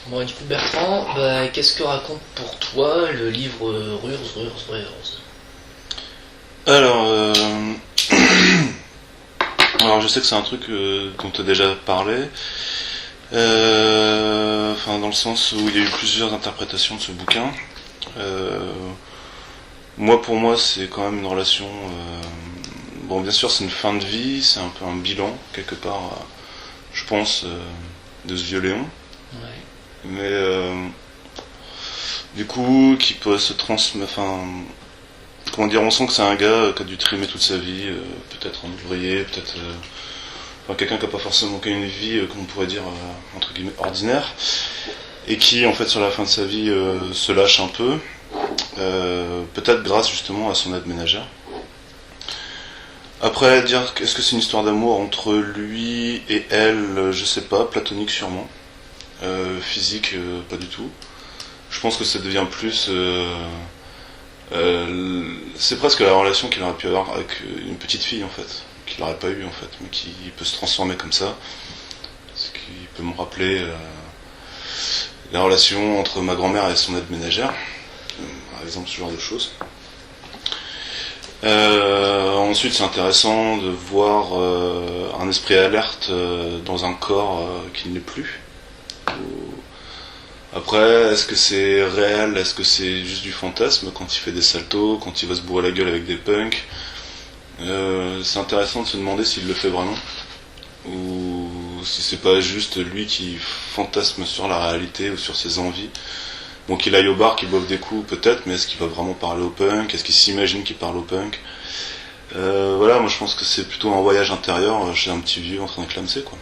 Bon, du coup, Bertrand, qu'est-ce que raconte pour toi le livre Rurs? Alors, alors je sais que c'est un truc dont tu as déjà parlé, enfin dans le sens où il y a eu plusieurs interprétations de ce bouquin. Euh, pour moi, c'est quand même une relation. Bon, bien sûr, c'est une fin de vie, c'est un peu un bilan quelque part, je pense, de ce vieux Léon. Ouais. Mais du coup, qui peut se transmettre. Enfin, comment dire, on sent que c'est un gars qui a dû trimer toute sa vie, peut-être en ouvrier, peut-être. Enfin, quelqu'un qui n'a pas forcément qu'une vie, comme on pourrait dire, entre guillemets, ordinaire, et qui, en fait, sur la fin de sa vie, se lâche un peu, peut-être grâce justement à son aide ménagère. Après, dire est-ce que c'est une histoire d'amour entre lui et elle, je sais pas, platonique sûrement, physique, pas du tout. Je pense que ça devient plus. C'est presque la relation qu'il aurait pu avoir avec une petite fille en fait, qu'il n'aurait pas eu en fait, mais qui peut se transformer comme ça. Ce qui peut me rappeler la relation entre ma grand-mère et son aide ménagère, par exemple, ce genre de choses. Ensuite, c'est intéressant de voir un esprit alerte dans un corps qui ne l'est plus. Après, est-ce que c'est réel? Est-ce que c'est juste du fantasme quand il fait des saltos, quand il va se bourrer la gueule avec des punks? C'est intéressant de se demander s'il le fait vraiment, ou si c'est pas juste lui qui fantasme sur la réalité ou sur ses envies. Bon, qu'il aille au bar, qu'il boive des coups, peut-être, mais est-ce qu'il va vraiment parler au punk? Est-ce qu'il s'imagine qu'il parle au punk? Voilà, moi je pense que c'est plutôt un voyage intérieur chez un petit vieux en train de clamser, quoi.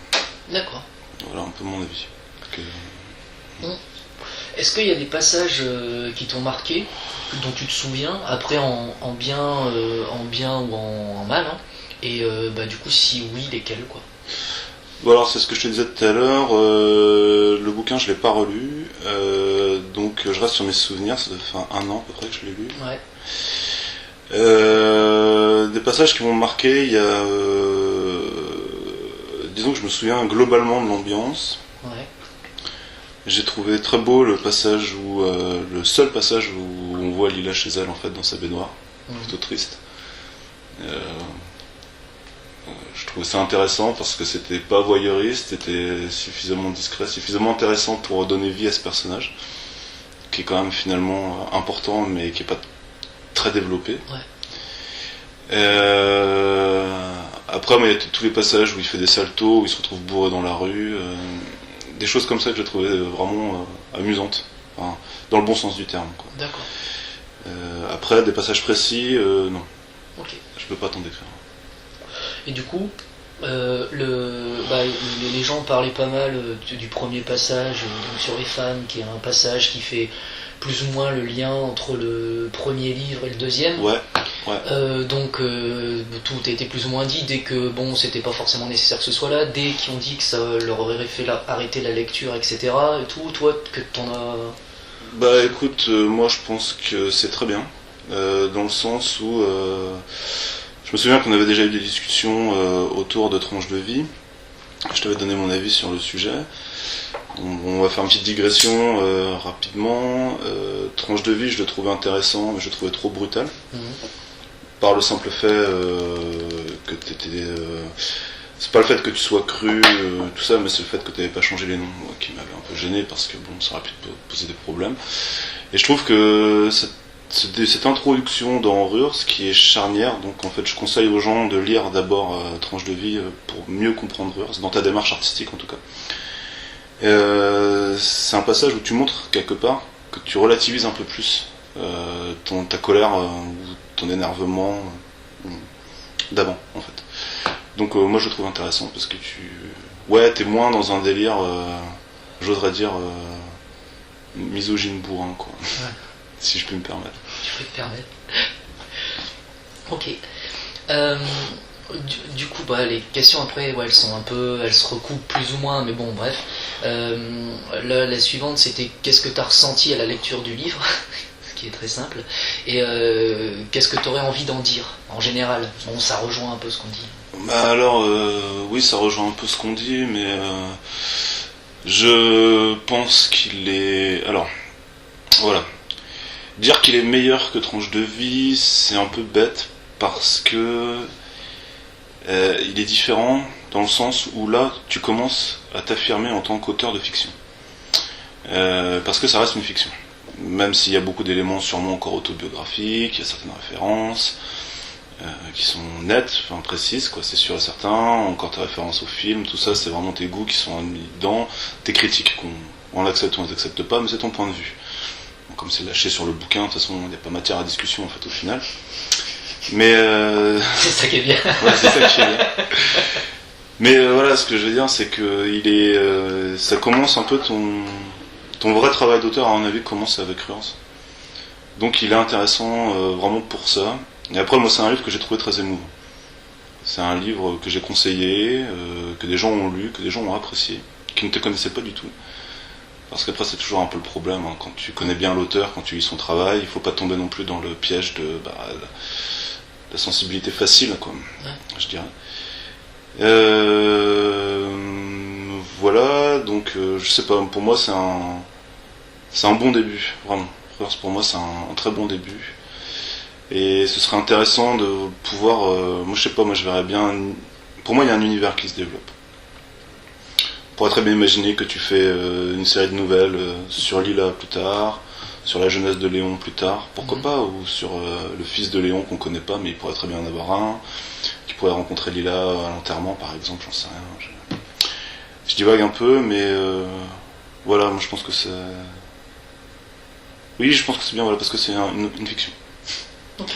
D'accord. Voilà un peu mon avis. Bon. Est-ce qu'il y a des passages qui t'ont marqué, dont tu te souviens, après en bien, ou en mal, hein, et du coup, si oui, lesquels, quoi? Bon, alors c'est ce que je te disais tout à l'heure, le bouquin je l'ai pas relu, donc je reste sur mes souvenirs, ça doit faire un an à peu près que je l'ai lu. Ouais. Des passages qui m'ont marqué, il y a... disons que je me souviens globalement de l'ambiance. Ouais. J'ai trouvé très beau le passage où... le seul passage où on voit Lila chez elle en fait dans sa baignoire, plutôt triste. Je trouvais ça intéressant parce que c'était pas voyeuriste, c'était suffisamment discret, suffisamment intéressant pour donner vie à ce personnage, qui est quand même finalement important mais qui est pas très développé. Ouais. Après, il y a tous les passages où il fait des saltos, où il se retrouve bourré dans la rue, des choses comme ça que j'ai trouvé vraiment amusantes, enfin, dans le bon sens du terme, quoi. D'accord. Après, des passages précis, non. Ok. Je peux pas t'en décrire. Et du coup, les gens parlaient pas mal du premier passage donc sur les femmes, qui est un passage qui fait plus ou moins le lien entre le premier livre et le deuxième. Ouais. Donc tout a été plus ou moins dit dès que bon c'était pas forcément nécessaire que ce soit là, dès qu'ils ont dit que ça leur aurait fait arrêter la lecture, etc. Et tout, toi que t'en as. Bah écoute, moi je pense que c'est très bien, dans le sens où je me souviens qu'on avait déjà eu des discussions autour de tranches de vie. Je t'avais donné mon avis sur le sujet. On va faire une petite digression rapidement. Tranche de vie, je le trouvais intéressant, mais je le trouvais trop brutal. Par le simple fait que t'étais... c'est pas le fait que tu sois cru, tout ça, mais c'est le fait que tu n'avais pas changé les noms, moi, qui m'avait un peu gêné, parce que bon, ça aurait pu te poser des problèmes. Et je trouve que cette introduction dans Rurs qui est charnière, donc en fait je conseille aux gens de lire d'abord Tranche de vie pour mieux comprendre Rurs, dans ta démarche artistique en tout cas. C'est un passage où tu montres quelque part que tu relativises un peu plus ta colère ou ton énervement d'avant en fait. Donc moi je le trouve intéressant parce que t'es moins dans un délire, j'oserais dire misogyne bourrin quoi. Ouais. Si je peux me permettre. Tu peux te permettre. Ok. Du coup, les questions après, elles sont elles se recoupent plus ou moins, mais bon, bref. La suivante, c'était qu'est-ce que tu as ressenti à la lecture du livre, ce qui est très simple, et qu'est-ce que tu aurais envie d'en dire, en général. Bon, ça rejoint un peu ce qu'on dit. Bah alors, oui, ça rejoint un peu ce qu'on dit, mais Je pense qu'il est... Alors, voilà. Dire qu'il est meilleur que Tranche de vie, c'est un peu bête, parce que il est différent dans le sens où là, tu commences à t'affirmer en tant qu'auteur de fiction. Parce que ça reste une fiction. Même s'il y a beaucoup d'éléments sûrement encore autobiographiques, il y a certaines références qui sont nettes, enfin précises, quoi, c'est sûr et certain. Encore tes références au film, tout ça, c'est vraiment tes goûts qui sont mis dedans, tes critiques, on l'accepte ou on ne l'accepte pas, mais c'est ton point de vue. Bon, comme c'est lâché sur le bouquin, de toute façon, il n'y a pas matière à discussion en fait au final. Mais c'est ça qui est bien. Ouais, c'est ça qui est bien. Mais voilà, ce que je veux dire, c'est que ça commence un peu ton vrai travail d'auteur, à mon avis, commence avec Rurs. Donc il est intéressant vraiment pour ça. Et après, moi, c'est un livre que j'ai trouvé très émouvant. C'est un livre que j'ai conseillé, que des gens ont lu, que des gens ont apprécié, qui ne te connaissaient pas du tout. Parce qu'après, c'est toujours un peu le problème, hein. Quand tu connais bien l'auteur, quand tu lis son travail, il ne faut pas tomber non plus dans le piège de la sensibilité facile, quoi, je dirais. Voilà, donc je sais pas, pour moi, c'est un bon début, vraiment. Pour moi, c'est un très bon début. Et ce serait intéressant de pouvoir... moi, je sais pas, moi, je verrais bien... Pour moi, il y a un univers qui se développe. On pourrait très bien imaginer que tu fais une série de nouvelles sur Lila plus tard, sur la jeunesse de Léon plus tard, pourquoi pas, ou sur le fils de Léon qu'on connaît pas, mais il pourrait très bien en avoir un, qui pourrait rencontrer Lila à l'enterrement, par exemple, j'en sais rien. Je divague un peu, mais voilà, moi je pense que c'est... Oui, je pense que c'est bien, voilà, parce que c'est une fiction. Ok.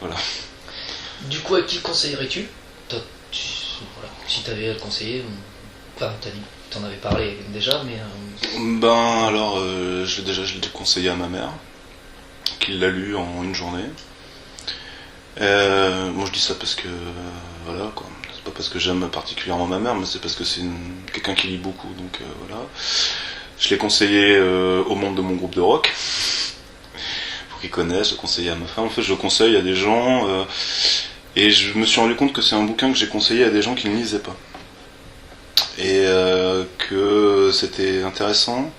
Voilà. Du coup, à qui conseillerais-tu voilà, si t'avais à le conseiller, enfin, t'en avais parlé déjà, mais... Ben, alors, je l'ai conseillé à ma mère, qui l'a lu en une journée. Moi, je dis ça parce que... voilà, quoi. C'est pas parce que j'aime particulièrement ma mère, mais c'est parce que c'est quelqu'un qui lit beaucoup, donc voilà. Je l'ai conseillé aux membres de mon groupe de rock, pour qu'ils connaissent, je l'ai conseillé à ma femme. En fait, je le conseille à des gens, et je me suis rendu compte que c'est un bouquin que j'ai conseillé à des gens qui ne lisaient pas. Et que c'était intéressant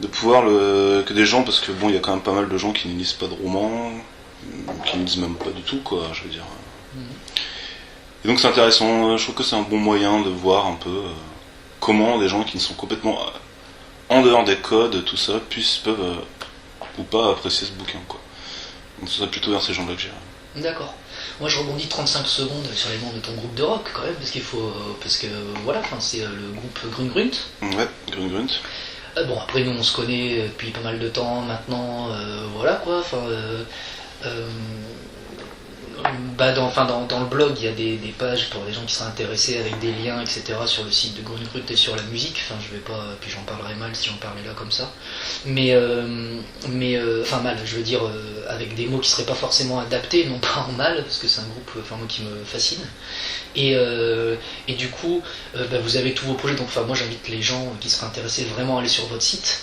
de pouvoir que des gens, parce que bon, il y a quand même pas mal de gens qui ne lisent pas de romans, qui ne lisent même pas du tout, quoi, je veux dire. Et donc c'est intéressant, je trouve que c'est un bon moyen de voir un peu comment des gens qui sont complètement en dehors des codes, tout ça, peuvent ou pas apprécier ce bouquin, quoi. Donc ce serait plutôt vers ces gens-là que j'irais. D'accord. Moi je rebondis 35 secondes sur les membres de ton groupe de rock quand même, parce que voilà, c'est le groupe Grungrunt. Ouais, Grungrunt. Bon, après nous on se connaît depuis pas mal de temps maintenant, voilà quoi, dans le blog il y a des pages pour les gens qui seraient intéressés avec des liens, etc. sur le site de Grungrunt et sur la musique, je vais pas, puis j'en parlerai mal si j'en parlais là comme ça, mais mal, je veux dire, avec des mots qui seraient pas forcément adaptés, non pas en mal, parce que c'est un groupe moi qui me fascine, et du coup vous avez tous vos projets, donc moi j'invite les gens qui seraient intéressés vraiment à aller sur votre site.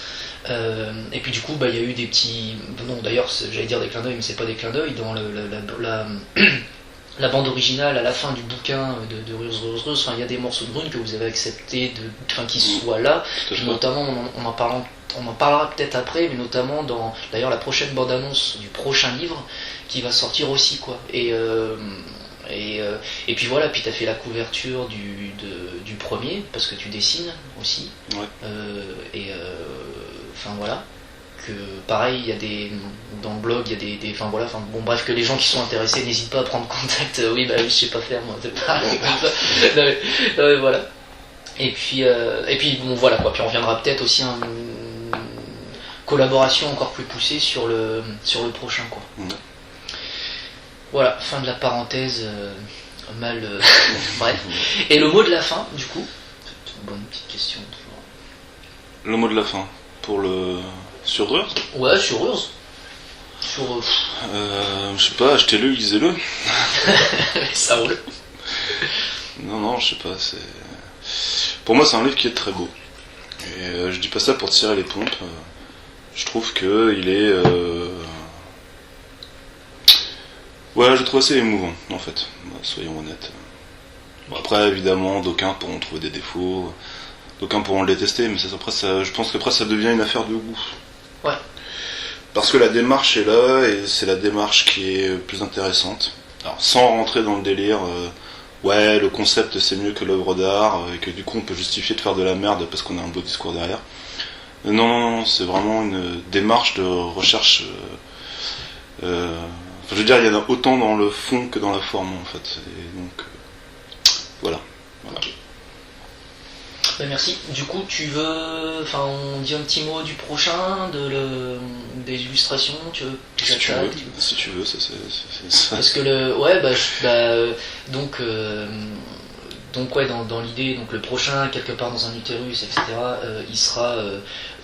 Et puis du coup il y a eu des petits... Non, d'ailleurs j'allais dire des clins d'œil, mais c'est pas des clins d'œil. Dans la bande originale, à la fin du bouquin de Rurs, il y a des morceaux de Grune que vous avez accepté qu'ils soient là. Puis notamment on en parlera peut-être après, mais notamment dans d'ailleurs la prochaine bande-annonce du prochain livre qui va sortir aussi, quoi. Et puis voilà, puis t'as fait la couverture du premier, parce que tu dessines aussi. Ouais. Voilà. Que pareil, il y a dans le blog, il y a des bon bref, que les gens qui sont intéressés n'hésitent pas à prendre contact. Oui, je sais pas faire, moi, c'est pareil comme ça. Non, voilà. Et puis bon, voilà quoi. Puis on reviendra peut-être aussi à une collaboration encore plus poussée sur le prochain, quoi. Voilà, fin de la parenthèse bref. Et le mot de la fin, du coup, c'est une bonne petite question. Le mot de la fin pour le... Sur Rurs ? Ouais, sur Rurs. Je sais pas, achetez-le, lisez-le. Ça roule. Non, je sais pas, c'est... Pour moi, c'est un livre qui est très beau. Et je dis pas ça pour tirer les pompes. Je trouve que il est... Ouais, je trouve assez émouvant, en fait. Soyons honnêtes. Bon, après, évidemment, d'aucuns pourront trouver des défauts. D'aucuns pourront le détester, mais je pense qu'après ça devient une affaire de goût. Ouais. Parce que la démarche est là, et c'est la démarche qui est plus intéressante. Alors, sans rentrer dans le délire, ouais, le concept c'est mieux que l'œuvre d'art, et que du coup on peut justifier de faire de la merde parce qu'on a un beau discours derrière. Non, c'est vraiment une démarche de recherche. Je veux dire, il y en a autant dans le fond que dans la forme, en fait. Et donc, voilà. Okay. Ben merci. Du coup, on dit un petit mot du prochain, des illustrations, tu veux que j'attaque? Si tu veux, c'est ça. Parce que donc ouais, dans l'idée, donc le prochain, quelque part dans un utérus, etc.,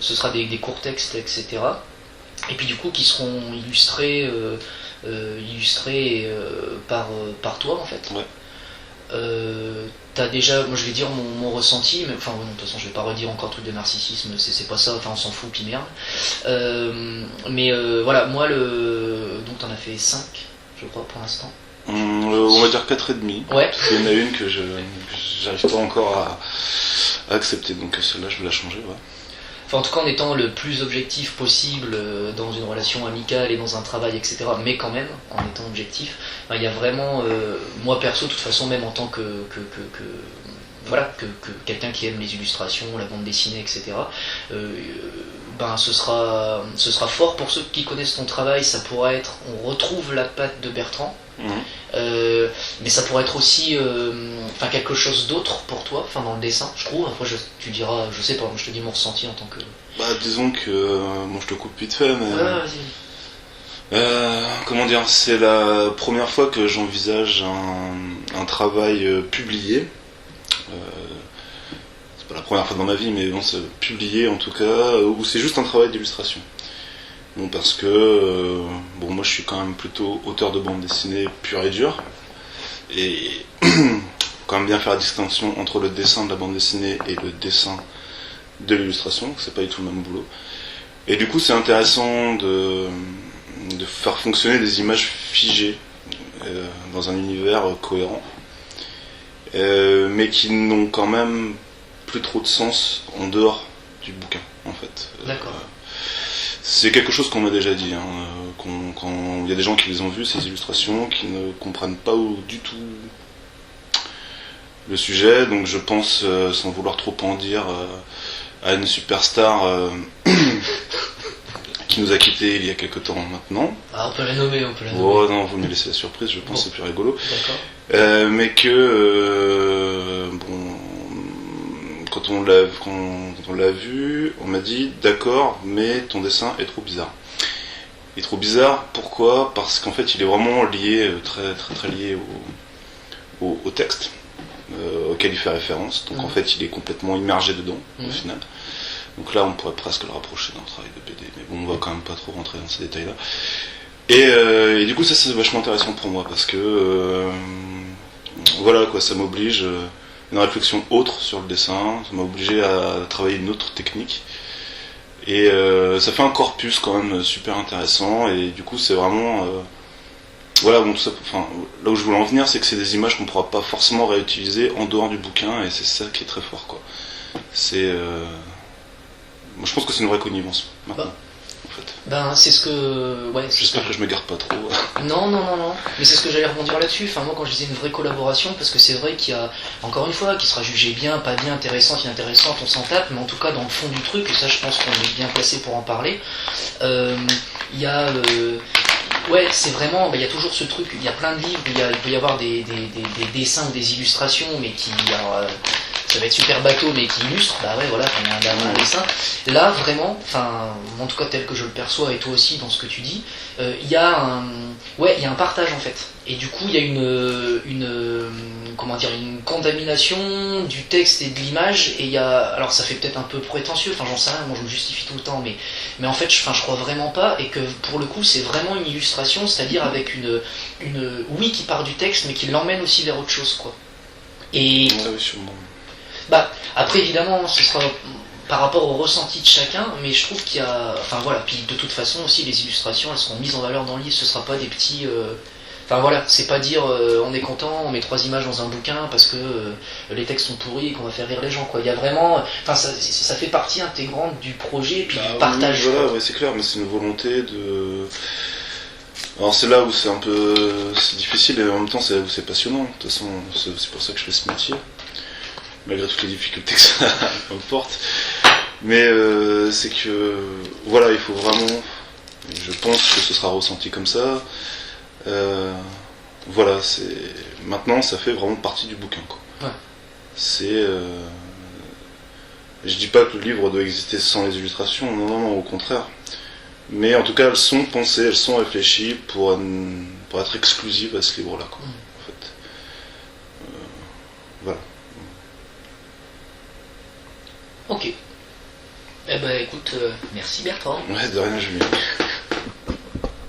ce sera des courts textes, etc. Et puis du coup, qui seront illustrés par toi, en fait. Ouais. T'as déjà, moi je vais dire mon ressenti, mais enfin de toute façon je vais pas redire encore tout de narcissisme, c'est pas ça, enfin on s'en fout, puis merde. Voilà, moi donc t'en as fait 5, je crois, pour l'instant. On va dire 4,5. Ouais. Parce qu'il y en a une que j'arrive pas encore à accepter, donc celle-là je vais la changer, ouais. Enfin, en tout cas en étant le plus objectif possible dans une relation amicale et dans un travail, etc. Mais quand même, en étant objectif, il y a vraiment, moi perso, de toute façon, même en tant que quelqu'un qui aime les illustrations, la bande dessinée, etc. Ce sera fort pour ceux qui connaissent ton travail. Ça pourrait être, on retrouve la patte de Bertrand. Mais ça pourrait être aussi quelque chose d'autre pour toi, dans le dessin, je trouve. Après tu diras, je sais pas, je te dis mon ressenti en tant que... Disons que, je te coupe vite fait, mais... vas-y. Comment dire, c'est la première fois que j'envisage un travail publié. C'est pas la première fois dans ma vie, mais bon, c'est publié en tout cas, où c'est juste un travail d'illustration. Bon, parce que moi je suis quand même plutôt auteur de bande dessinée pur et dur, et quand même bien faire la distinction entre le dessin de la bande dessinée et le dessin de l'illustration, c'est pas du tout le même boulot. Et du coup c'est intéressant de faire fonctionner des images figées dans un univers cohérent, mais qui n'ont quand même plus trop de sens en dehors du bouquin, en fait. D'accord. C'est quelque chose qu'on m'a déjà dit, quand il y a des gens qui les ont vus, ces illustrations, qui ne comprennent pas du tout le sujet, donc je pense, sans vouloir trop en dire, à une superstar qui nous a quittés il y a quelque temps maintenant. Ah, on peut la nommer. Oh non, vous me laissez la surprise, je pense que c'est plus rigolo. D'accord. Mais que, quand on l'a vu, on m'a dit d'accord, mais ton dessin est trop bizarre. Il est trop bizarre, pourquoi ? Parce qu'en fait il est vraiment lié, très très très lié au texte auquel il fait référence. Donc en fait il est complètement immergé dedans au final. Donc là on pourrait presque le rapprocher d'un travail de BD, mais bon on va quand même pas trop rentrer dans ces détails là. Et du coup ça c'est vachement intéressant pour moi parce que voilà quoi, ça m'oblige une réflexion autre sur le dessin, ça m'a obligé à travailler une autre technique, et ça fait un corpus quand même super intéressant, et du coup c'est vraiment voilà, bon, tout ça, là où je voulais en venir, c'est que c'est des images qu'on ne pourra pas forcément réutiliser en dehors du bouquin, et c'est ça qui est très fort quoi. C'est moi je pense que c'est une vraie connivence maintenant. En fait. C'est ce que... Ouais, j'espère que je me garde pas trop. Non, mais c'est ce que j'allais rebondir là-dessus. Enfin, moi quand je disais une vraie collaboration, parce que c'est vrai qu'il y a, encore une fois, qui sera jugée bien, pas bien, intéressante, inintéressante, on s'en tape, mais en tout cas dans le fond du truc, et ça je pense qu'on est bien placé pour en parler, il y a... Ouais, c'est vraiment, il y a toujours ce truc, il y a plein de livres où il peut y avoir des dessins ou des illustrations, mais qui... Alors, ça va être super bateau, mais qui illustre, voilà, quand il y a un dessin. Là, vraiment, en tout cas tel que je le perçois, et toi aussi dans ce que tu dis, il y a un partage en fait. Et du coup, il y a une contamination du texte et de l'image, et il y a, alors ça fait peut-être un peu prétentieux, j'en sais rien, moi je me justifie tout le temps, mais en fait, je crois vraiment pas, et que pour le coup, c'est vraiment une illustration, c'est-à-dire avec une qui part du texte, mais qui l'emmène aussi vers autre chose, quoi. Et... oui, sûrement. Après évidemment ce sera par rapport au ressenti de chacun, mais je trouve qu'il y a, puis de toute façon aussi les illustrations elles seront mises en valeur dans le livre, ce sera pas des petits Enfin voilà, c'est pas dire on est content, on met 3 images dans un bouquin parce que les textes sont pourris et qu'on va faire rire les gens, quoi. Il y a vraiment, enfin ça fait partie intégrante du projet puis du partage. Oui, voilà, ouais, c'est clair, mais c'est une volonté de. Alors c'est là où c'est un peu c'est difficile et en même temps c'est là où c'est passionnant. De toute façon, c'est pour ça que je fais ce métier, malgré toutes les difficultés que ça comporte. Mais c'est que voilà, il faut vraiment. Je pense que ce sera ressenti comme ça. Voilà, c'est maintenant ça fait vraiment partie du bouquin, quoi. Ouais. C'est je dis pas que le livre doit exister sans les illustrations, non, non, non, au contraire. Mais en tout cas, elles sont pensées, elles sont réfléchies pour être exclusives à ce livre-là, quoi. En fait. Voilà. Ok. Eh ben écoute, merci Bertrand. Ouais, de rien, Julien.